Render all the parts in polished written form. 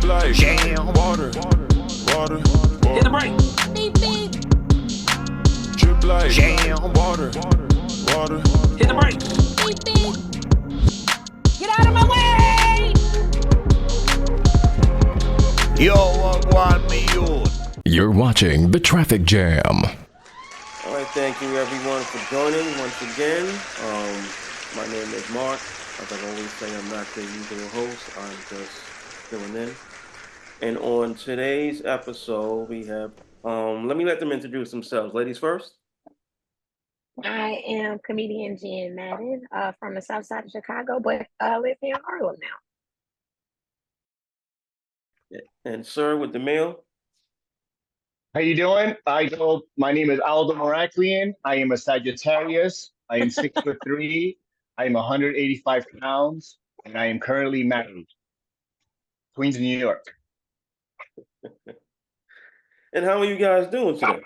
like Jam. water. Hit the brake. Beep, beep. Drip like Jam. water. Hit the brake. Beep, beep. Get out of my way! Yo, what want me you? You're watching The Traffic Jam. All right, thank you everyone for joining once again. My name is Mark. As I always say, I'm not the usual host. I'm just filling in. And on today's episode, we have, let me let them introduce themselves. Ladies first. I am comedian Jen Madden from the south side of Chicago, but live here in Harlem now. And sir with the mail. How you doing? My name is Aldo Maraclian. I am a Sagittarius. I am 6'3". I am 185 pounds, and I am currently married. Queens, New York. And how are you guys doing today?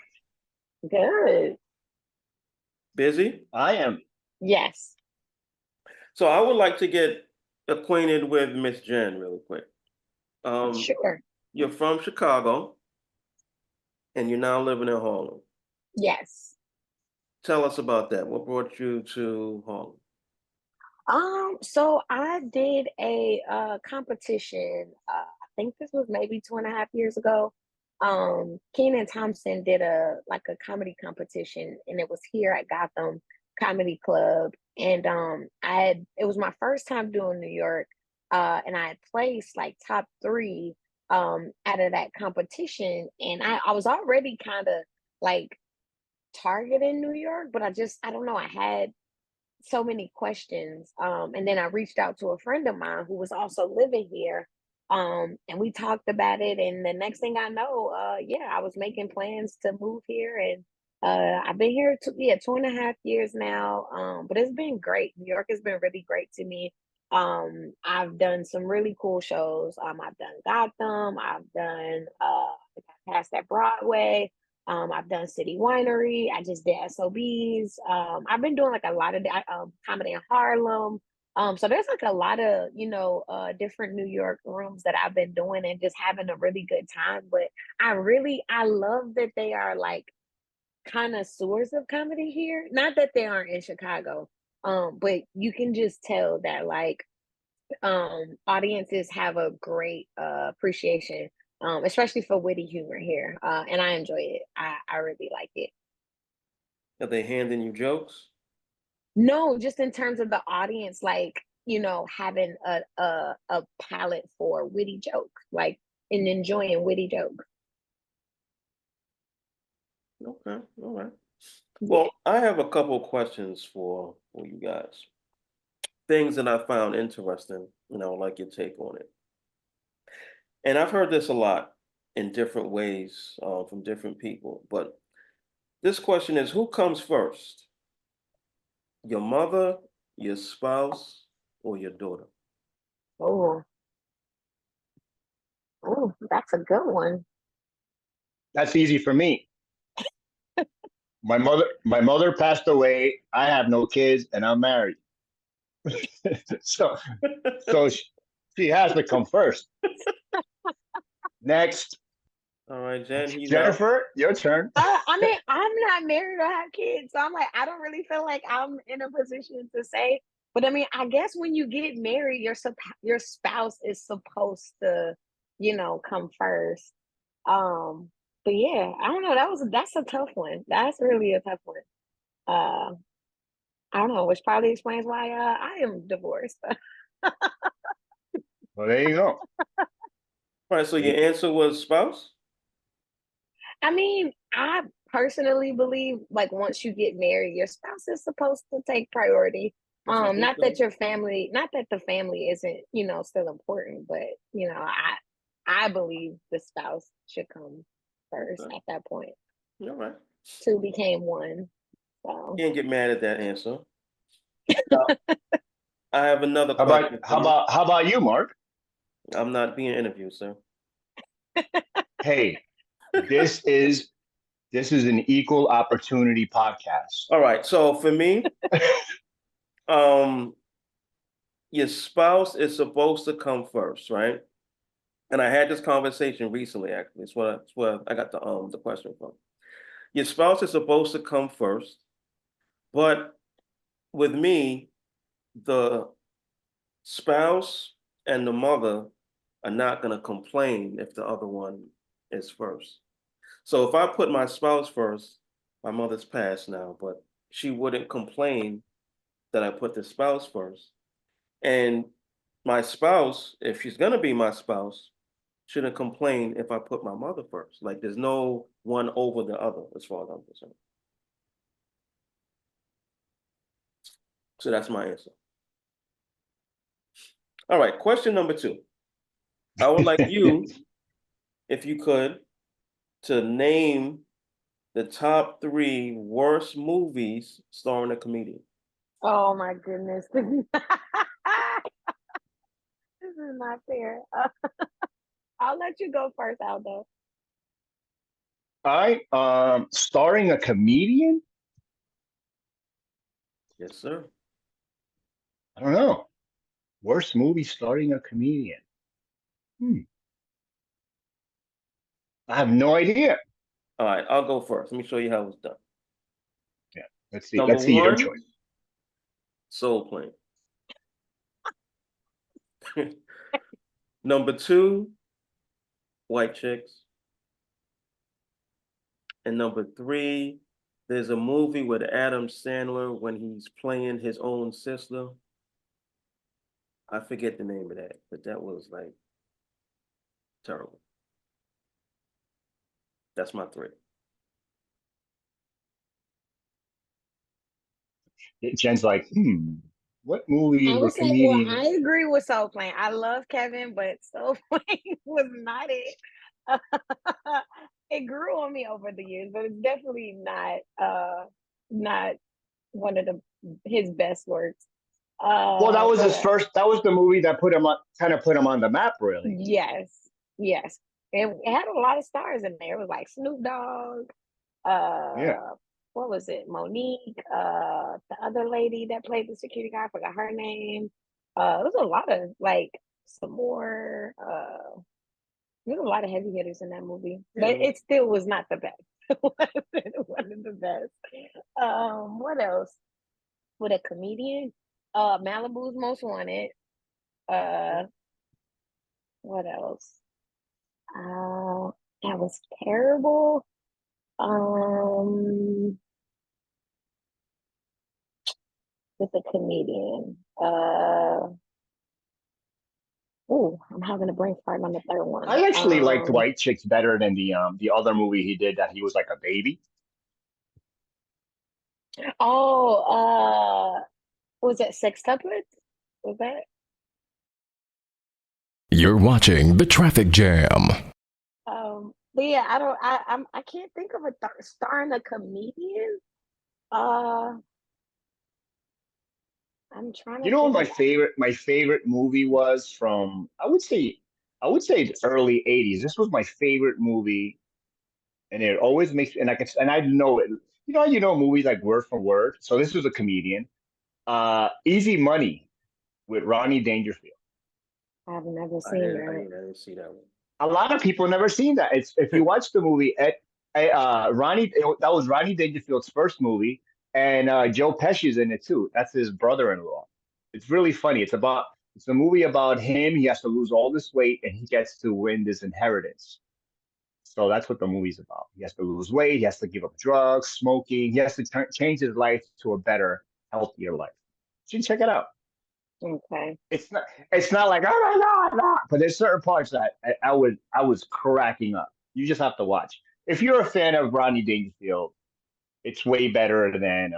Good. Busy? I am. Yes. So I would like to get acquainted with Miss Jen really quick. Sure. You're from Chicago, and you're now living in Harlem. Yes. Tell us about that. What brought you to Harlem? So I did a competition. I think this was maybe 2.5 years ago. Kenan Thompson did a comedy competition, and it was here at Gotham Comedy Club. And it was my first time doing New York, and I had placed like top 3 out of that competition. And I was already kind of like targeting New York, but I don't know, I had so many questions. And then I reached out to a friend of mine who was also living here. And we talked about it. And the next thing I know, I was making plans to move here. And I've been here 2.5 years now. But it's been great. New York has been really great to me. I've done some really cool shows. I've done Gotham. I've done Past at Broadway. I've done City Winery. I just did SOBs. I've been doing like a lot of comedy in Harlem. So there's like a lot of, different New York rooms that I've been doing and just having a really good time. But I love that they are like connoisseurs of comedy here. Not that they aren't in Chicago, but you can just tell that like audiences have a great appreciation, especially for witty humor here. And I enjoy it. I really like it. Are they handing you jokes? No, just in terms of the audience, like, having a palette for witty jokes, like, and enjoying witty jokes. Okay, all right. Well, I have a couple of questions for you guys. Things that I found interesting, like your take on it. And I've heard this a lot in different ways from different people. But this question is, who comes first? Your mother, your spouse, or your daughter? Oh, that's a good one. That's easy for me. My mother passed away. I have no kids, and I'm married. so she has to come first. Next. All right, Jen. Jennifer, your turn. I mean, I'm not married or have kids, so I'm like, I don't really feel like I'm in a position to say. But I mean, I guess when you get married, your spouse is supposed to, come first. But yeah, I don't know. That's a tough one. That's really a tough one. I don't know, which probably explains why I am divorced. Well, there you go. All right, so your answer was spouse? I mean, I personally believe like once you get married, your spouse is supposed to take priority. Not that the family isn't, still important, but I believe the spouse should come first at that point. All right. 2 became 1. So Can't get mad at that answer. I have another question. How about you, Mark? I'm not being interviewed, sir. Hey, this is an equal opportunity podcast. All right. So for me, your spouse is supposed to come first, right? and I had this conversation recently, actually. It's where I got the question from. Your spouse is supposed to come first, but with me, the spouse and the mother are not going to complain if the other one is first. So if I put my spouse first, my mother's passed now, but she wouldn't complain that I put the spouse first. And my spouse, if she's going to be my spouse, shouldn't complain if I put my mother first. Like there's no one over the other as far as I'm concerned. So that's my answer. All right, question number 2. I would like you, if you could, to name the top 3 worst movies starring a comedian. Oh my goodness. This is not fair. I'll let you go first, Aldo. Starring a comedian? Yes, sir. I don't know. Worst movie starring a comedian. I have no idea. All right, I'll go first. Let me show you how it's done. Yeah, let's see. Number Let's see your 1, choice. Soul Plane. Number 2, White Chicks. And number 3, there's a movie with Adam Sandler when he's playing his own sister. I forget the name of that, but that was like terrible. That's my 3. Jen's like, what movies I with would say, well, comedians? I agree with Soul Plane. I love Kevin, but Soul Plane was not it. It grew on me over the years, but it's definitely not one of his best works. Well, that was his What first. That was the movie that put him on, kind of put him on the map, really. yes. It had a lot of stars in there. It was like Snoop Dogg, Yeah. what was it? Monique, the other lady that played the security guard, I forgot her name. It was a lot of like some more there's a lot of heavy hitters in that movie. But Yeah. it still was not the best. It wasn't the best. What else? With a comedian? Malibu's Most Wanted. Uh what else? That was terrible. Um with a comedian. Oh, I'm having a brain fart on the third one. I actually liked White Chicks better than the other movie he did that he was like a baby. Oh, was that Sextuplets? Was that? You're watching The Traffic Jam. But yeah, I can't think of a starring a comedian. Uh, I'm trying You to know what think. my favorite movie was from I would say the early 80s. This was my favorite movie, and it always makes and I know it. You know movies like word for word. So this was a comedian. Easy Money with Ronnie Dangerfield. I've never I seen didn't, I that. didn't, I didn't see that one. A lot of people never seen that. It's if you watch the movie, that was Ronnie Dangerfield's first movie, and Joe Pesci's in it too. That's his brother-in-law. It's really funny. It's a movie about him. He has to lose all this weight, and he gets to win this inheritance. So that's what the movie's about. He has to lose weight. He has to give up drugs, smoking. He has to change his life to a better, healthier life. You should check it out. Okay. It's not like, oh my god, no. But there's certain parts that I was cracking up. You just have to watch. If you're a fan of Rodney Dangerfield, it's way better than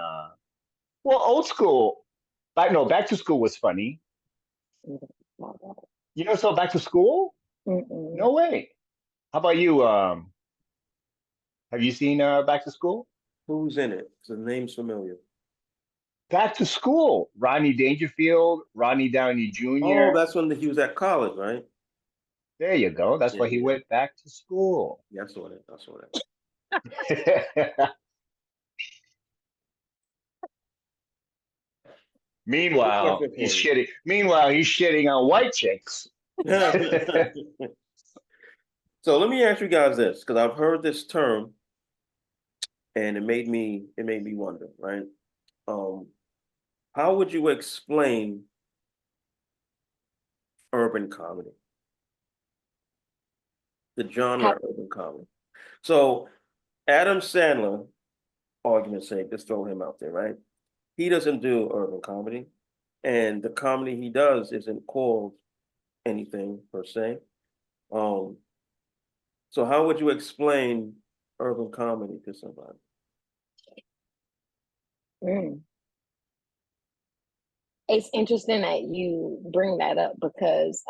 old school. Back to School was funny. So Back to School? Mm-mm. No way. How about you? Have you seen Back to School? Who's in it? The name's familiar. Back to School. Rodney Dangerfield, Rodney Downey Oh, Jr. that's when he was at college, right? There you go. That's Yeah, why he yeah. went back to school. Yeah, I saw that. I saw that. Meanwhile, Question for he's you. shitting. Meanwhile, he's shitting on white chicks. So let me ask you guys this, because I've heard this term and it made me wonder, right? Um, how would you explain urban comedy? The How, genre urban comedy. So Adam Sandler, argument's sake, let's throw him out there, right? He doesn't do urban comedy, and the comedy he does isn't called anything per se. Um, so how would you explain urban comedy to somebody? mm. It's interesting that you bring that up because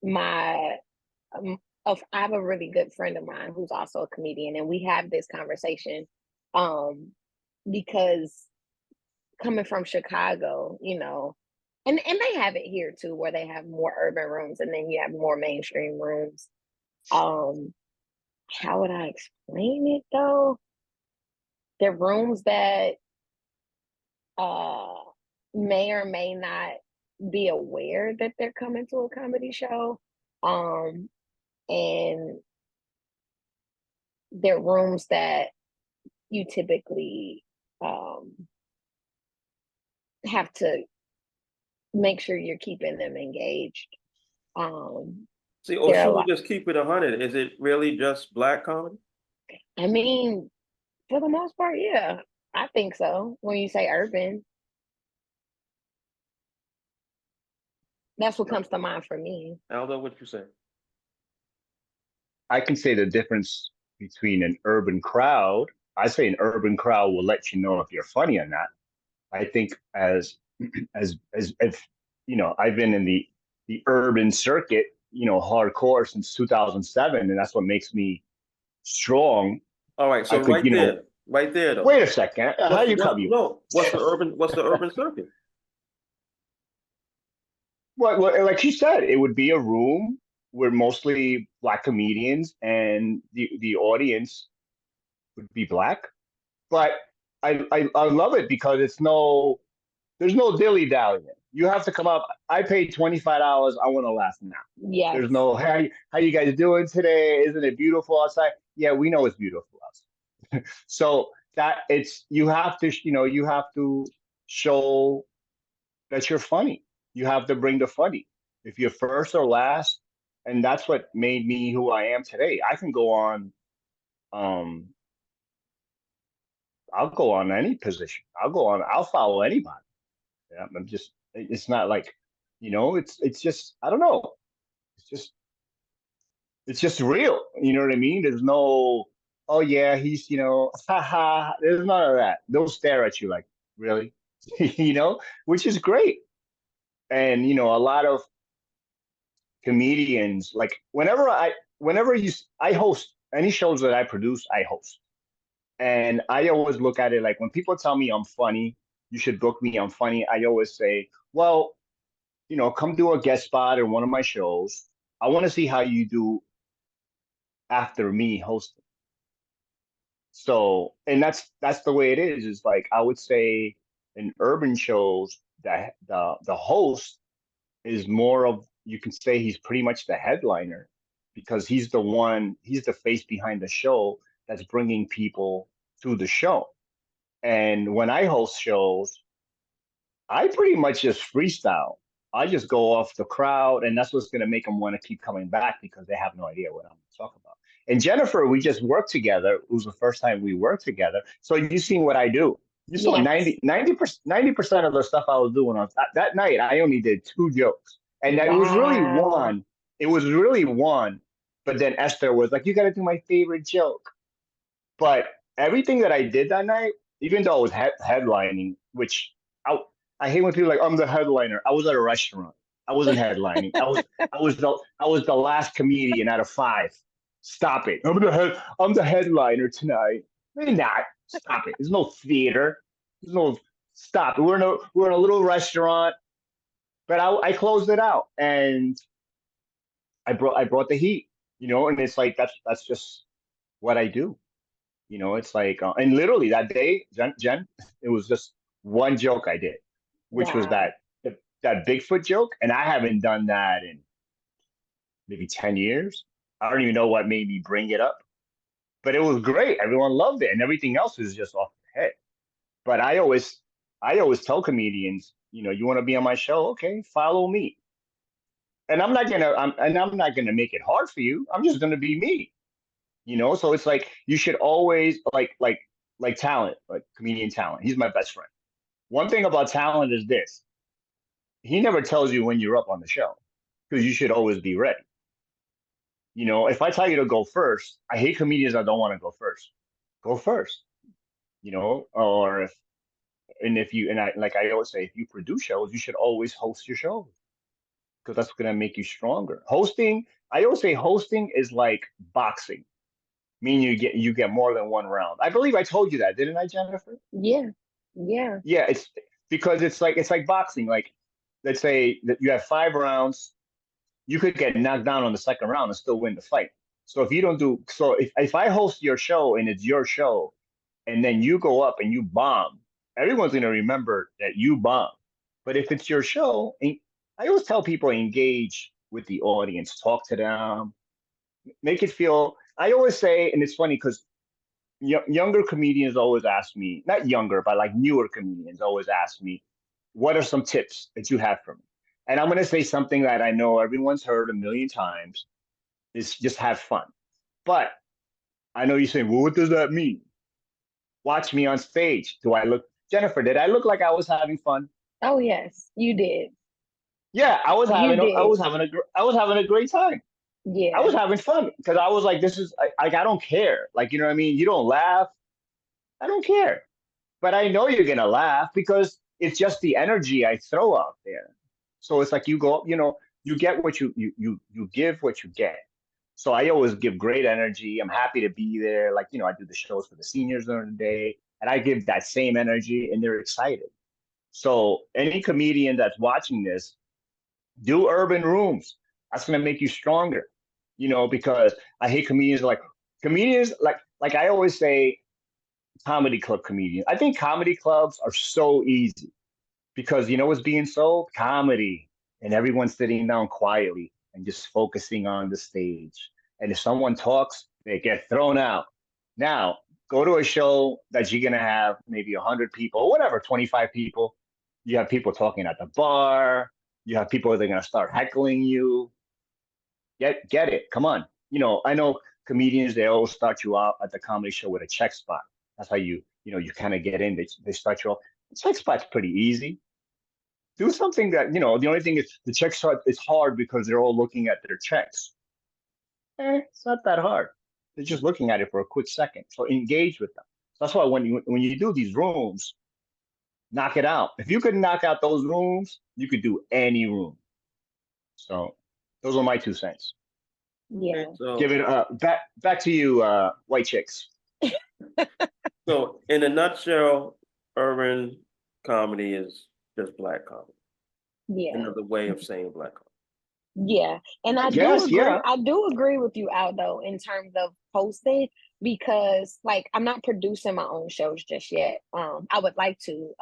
my I have a really good friend of mine who's also a comedian, and we have this conversation um, because coming from Chicago, and they have it here too, where they have more urban rooms, and then you have more mainstream rooms. Um, how would I explain it though? They're rooms that uh may or may not be aware that they're coming to a comedy show. Um, and they're rooms that you typically um have to make sure you're keeping them engaged. Um, See, or there are a should we lot. just keep it 100? Is it really just black comedy? I mean, for the most part, yeah, I think so. When you say urban, that's what comes to mind for me. Aldo, what you say? I can say the difference between an urban crowd. I say an urban crowd will let you know if you're funny or not. I think as if I've been in the urban circuit, hardcore since 2007, and that's what makes me strong. All right, I so could, right there though. wait a second. How you cut me? What's the urban circuit? What, like you said, it would be a room where mostly black comedians and the audience would be black. But I love it because there's no dilly dallying. You have to come up. I paid $25. I want to laugh now. There's Yes, no hey, how you guys doing today? Isn't it beautiful outside? Yeah, we know it's beautiful outside. So that it's you have to show that you're funny. You have to bring the funny. If you're first or last, and that's what made me who I am today. I can go on. Um, I'll go on any position. I'll go on. I'll follow anybody. Yeah, I'm just. It's not like, it's just. I don't know. It's just. It's just real. You know what I mean? There's no. Oh yeah, he's haha. There's none of that. They'll stare at you like, really, which is great. And a lot of comedians like I host any shows that I produce, I host. And I always look at it like when people tell me I'm funny, you should book me, I'm funny. I always say, well, come do a guest spot in one of my shows. I want to see how you do after me hosting. So, and that's the way it is. Is like I would say in urban shows that the host is more of, you can say he's pretty much the headliner because he's the face behind the show that's bringing people to the show. And when I host shows, I pretty much just freestyle. I just go off the crowd, and that's what's going to make them want to keep coming back because they have no idea what I'm talking about. And Jennifer, we just worked together. It was the first time we worked together. So you seen what I do. You saw yes. 90% of the stuff I was doing on that night. I only did two jokes, and that Wow. It was really one. But then Esther was like, "You got to do my favorite joke." But everything that I did that night, even though I was headlining, which I I hate when people are like I'm the headliner. I was at a restaurant. I wasn't headlining. I was the last comedian out of five. Stop it. I'm the headliner tonight. No, you're not. Stop it. There's no theater. There's no stop. We're in a little restaurant. But I closed it out and I brought the heat, and it's like that's just what I do. It's like, and literally that day, Jen, it was just one joke I did, which was Wow. that Bigfoot joke, and I haven't done that in maybe 10 years. I don't even know what made me bring it up, but it was great. Everyone loved it, and everything else was just off the head. But I always tell comedians, you want to be on my show? Okay, follow me. And I'm not gonna make it hard for you. I'm just gonna be me. So it's like you should always like talent, like comedian talent. He's my best friend. One thing about talent is this: he never tells you when you're up on the show because you should always be ready. If I tell you to go first, I hate comedians that don't want to go first. Go first, or if you and I like I always say, if you produce shows, you should always host your shows because that's gonna make you stronger. Hosting, I always say hosting is like boxing, meaning you get more than one round. I believe I told you that, didn't I, Jennifer? Yeah. Yeah. Yeah, it's because it's like boxing. Like, let's say that you have 5 rounds, you could get knocked down on the second round and still win the fight. So if I host your show and it's your show, and then you go up and you bomb, everyone's gonna remember that you bomb. But if it's your show, I always tell people engage with the audience, talk to them, make it feel. I always say, and it's funny because younger comedians always ask me, not younger, but like newer comedians always ask me, what are some tips that you have for me? And I'm going to say something that I know everyone's heard a million times is just have fun. But I know you're saying, well, what does that mean? Watch me on stage. Jennifer, did I look like I was having fun? Oh yes, you did. Yeah, You did. I was having a great time. I Yeah. was having fun because I was like, this is like, I don't care. Like, you know what I mean? You don't laugh. I don't care. But I know you're gonna laugh because it's just the energy I throw out there. So it's like you go, you get what you give what you get. So I always give great energy. I'm happy to be there. Like, I do the shows for the seniors during the day, and I give that same energy, and they're excited. So any comedian that's watching this, do urban rooms. That's gonna make you stronger. Because I hate comedians like I always say, comedy club comedians. I think comedy clubs are so easy because what's being sold? Comedy. And everyone's sitting down quietly and just focusing on the stage. And if someone talks, they get thrown out. Now, go to a show that you're going to have maybe 100 people, or whatever, 25 people. You have people talking at the bar. You have people that are going to start heckling you. Get it. Come on. I know comedians, they always start you out at the comedy show with a check spot. That's how you kind of get in. They start you off. The check spot's pretty easy. Do something that, the only thing is the check spot is hard because they're all looking at their checks. It's not that hard. They're just looking at it for a quick second. So engage with them. So that's why when you do these rooms, knock it out. If you could knock out those rooms, you could do any room. So those are my 2 cents. Yeah. So, Give it back to you, white chicks. so in a nutshell, urban comedy is just black comedy. Yeah. Another way of saying black comedy. Yeah. And I do Yes, agree. yeah. I do agree with you, Aldo, in terms of hosting because like I'm not producing my own shows just yet. I would like to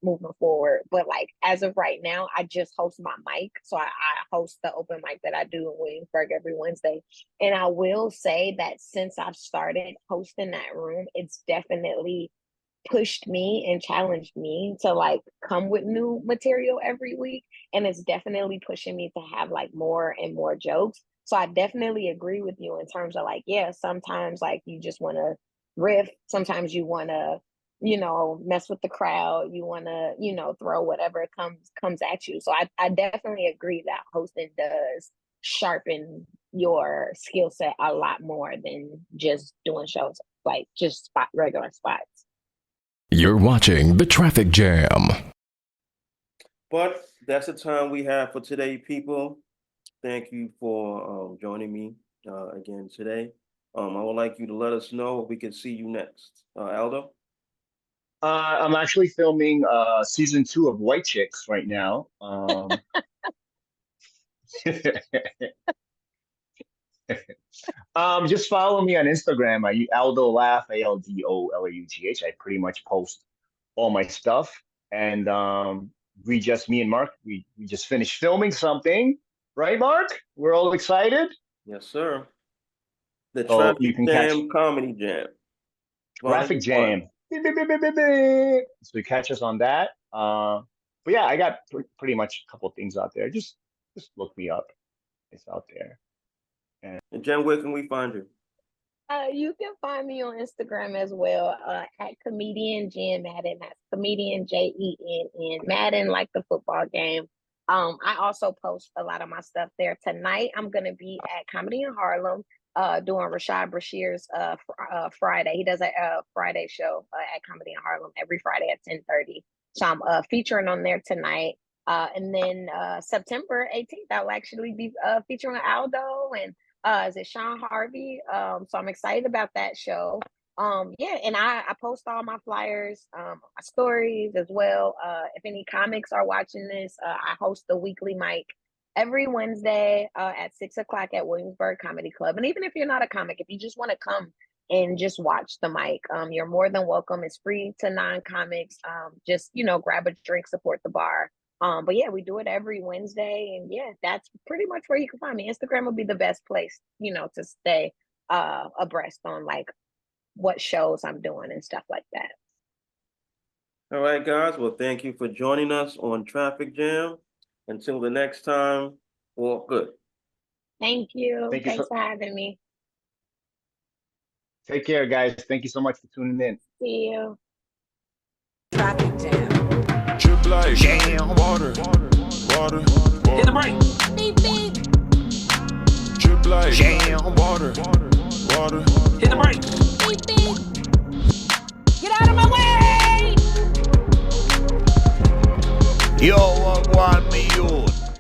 moving forward, but like as of right now, I just host my mic. So I host the open mic that I do in Williamsburg every Wednesday. And I will say that since I've started hosting that room, it's definitely pushed me and challenged me to like come with new material every week, and it's definitely pushing me to have like more and more jokes. So I definitely agree with you in terms of like, yeah, sometimes like you just want to riff, sometimes you want to mess with the crowd, you want to throw whatever comes at you. So I definitely agree that hosting does sharpen your skill set a lot more than just doing shows like just regular spots. You're watching The Traffic Jam. But that's the time we have for today, people. Thank you for joining me again today. I would like you to let us know if we can see you next. Aldo? I'm actually filming season 2 of White Chicks right now. Just follow me on Instagram. Aldo Laugh, ALDOLAUGH. I pretty much post all my stuff. And me and Mark, we just finished filming something, right, Mark? We're all excited. Yes, sir. The So Traffic you can catch Jam Comedy Jam. Traffic Volume 1. Jam. Beep, beep, beep, beep, beep, beep. So you catch us on that. But yeah, I got pretty much a couple things out there. Just look me up. It's out there. And Jen, where can we find you? You can find me on Instagram as well, at comedian Jen Madden. That's comedian JENN Madden, like the football game. I also post a lot of my stuff there. Tonight, I'm gonna be at Comedy in Harlem, doing Rashad Brashear's Friday. He does a Friday show at Comedy in Harlem every Friday at 10:30. So I'm featuring on there tonight. And then September 18th, I'll actually be featuring Aldo and is it Sean Harvey? So I'm excited about that show. Yeah, and I post all my flyers, my stories as well. If any comics are watching this, I host the weekly mic every Wednesday at 6 o'clock at Williamsburg Comedy Club. And even if you're not a comic, if you just want to come and just watch the mic, you're more than welcome. It's free to non-comics. Just, grab a drink, support the bar. But yeah, we do it every Wednesday, and yeah, that's pretty much where you can find me. Instagram will be the best place, to stay abreast on like what shows I'm doing and stuff like that. All right, guys. Well, thank you for joining us on Traffic Jam. Until the next time, well, good. Thank you. Thank you Thanks for having me. Take care, guys. Thank you so much for tuning in. See you. Traffic jam. Drip like Jam. water. Hit the brake. Beep beep. Drip like Jam. water. Hit the brake. Beep beep. Get out of my way! Yo, what want me youth?